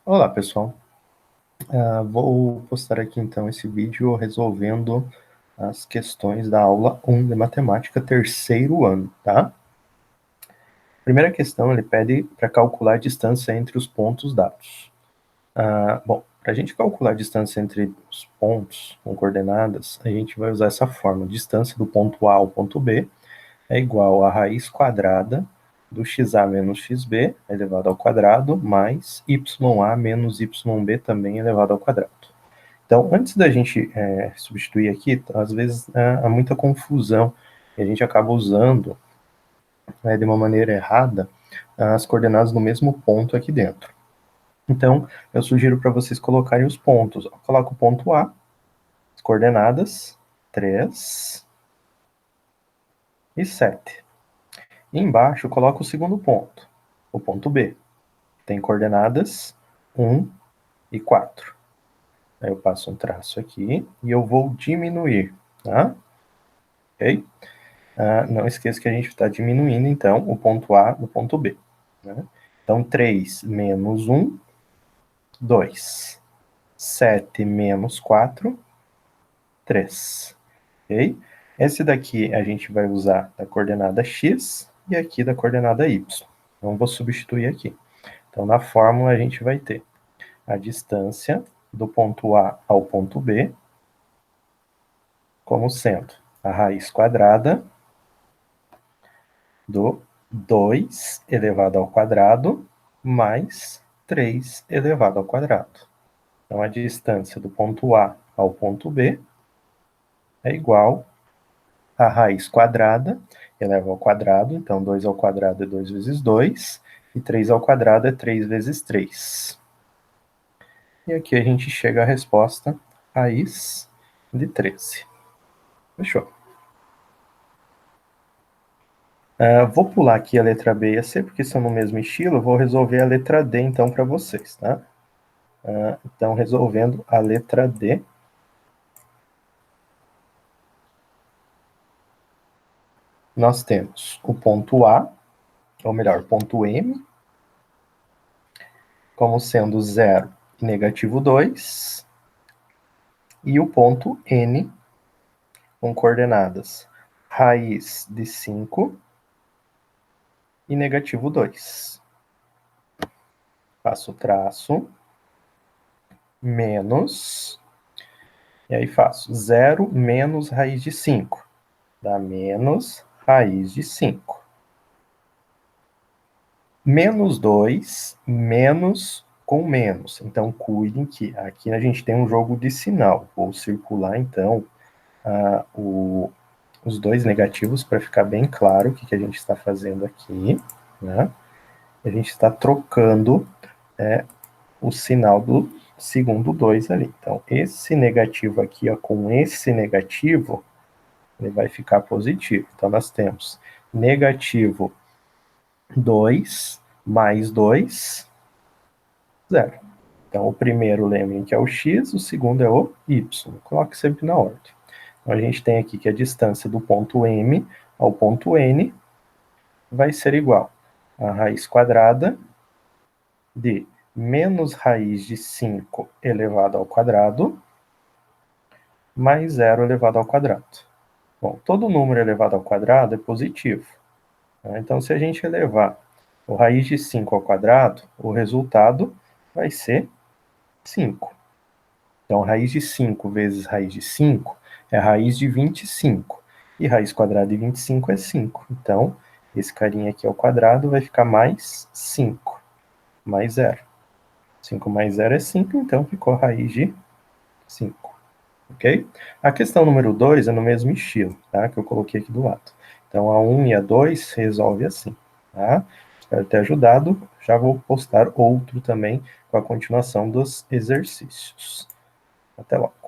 Olá, pessoal. Vou postar aqui então esse vídeo resolvendo as questões da aula 1 de matemática, terceiro ano, tá? Primeira questão, ele pede para calcular a distância entre os pontos dados. Bom, para a gente calcular a distância entre os pontos com coordenadas, a gente vai usar essa fórmula. Distância do ponto A ao ponto B é igual a raiz quadrada do xa menos xb elevado ao quadrado, mais ya menos yb também elevado ao quadrado. Então, antes da gente substituir aqui, às vezes há muita confusão e a gente acaba usando de uma maneira errada as coordenadas no mesmo ponto aqui dentro. Então, eu sugiro para vocês colocarem os pontos. Coloca o ponto A, as coordenadas 3 e 7. E embaixo, coloca o segundo ponto, o ponto B. Tem coordenadas 1 e 4. Aí eu passo um traço aqui e eu vou diminuir, tá? Ok? Não esqueça que a gente está diminuindo, então, o ponto A do ponto B. Né? Então, 3 menos 1, 2. 7 menos 4, 3. Ok? Esse daqui a gente vai usar da coordenada x e aqui da coordenada y. Então, vou substituir aqui. Então, na fórmula, a gente vai ter a distância do ponto A ao ponto B como sendo a raiz quadrada do 2 elevado ao quadrado mais 3 elevado ao quadrado. Então, a distância do ponto A ao ponto B é igual a raiz quadrada elevado ao quadrado. Então, 2 ao quadrado é 2 vezes 2, e 3 ao quadrado é 3 vezes 3. E aqui a gente chega à resposta raiz de 13. Fechou. Vou pular aqui a letra B e a C, porque são no mesmo estilo. Vou resolver a letra D, então, para vocês, tá? Então, resolvendo a letra D. Nós temos o ponto A, ou melhor, ponto M, como sendo 0 e negativo 2, e o ponto N, com coordenadas raiz de 5 e negativo 2. Faço o traço, menos, e aí faço 0 menos raiz de 5, dá menos raiz de 5. Menos 2, menos com menos. Então, cuidem que aqui a gente tem um jogo de sinal. Vou circular, então, os dois negativos para ficar bem claro o que a gente está fazendo aqui. Né? A gente está trocando o sinal do segundo 2 ali. Então, esse negativo aqui ó, com esse negativo, ele vai ficar positivo. Então, nós temos negativo 2 mais 2, 0. Então, o primeiro, lembrem que é o x, o segundo é o y. Coloque sempre na ordem. Então, a gente tem aqui que a distância do ponto M ao ponto N vai ser igual a raiz quadrada de menos raiz de 5 elevado ao quadrado mais 0 elevado ao quadrado. Bom, todo número elevado ao quadrado é positivo. Tá? Então, se a gente elevar o raiz de 5 ao quadrado, o resultado vai ser 5. Então, raiz de 5 vezes raiz de 5 é raiz de 25. E raiz quadrada de 25 é 5. Então, esse carinha aqui ao quadrado vai ficar mais 5, mais 0. 5 mais 0 é 5, então ficou raiz de 5. Ok? A questão número 2 é no mesmo estilo, tá? Que eu coloquei aqui do lado. Então, a 1 e a 2 resolve assim, tá? Espero ter ajudado. Já vou postar outro também com a continuação dos exercícios. Até logo.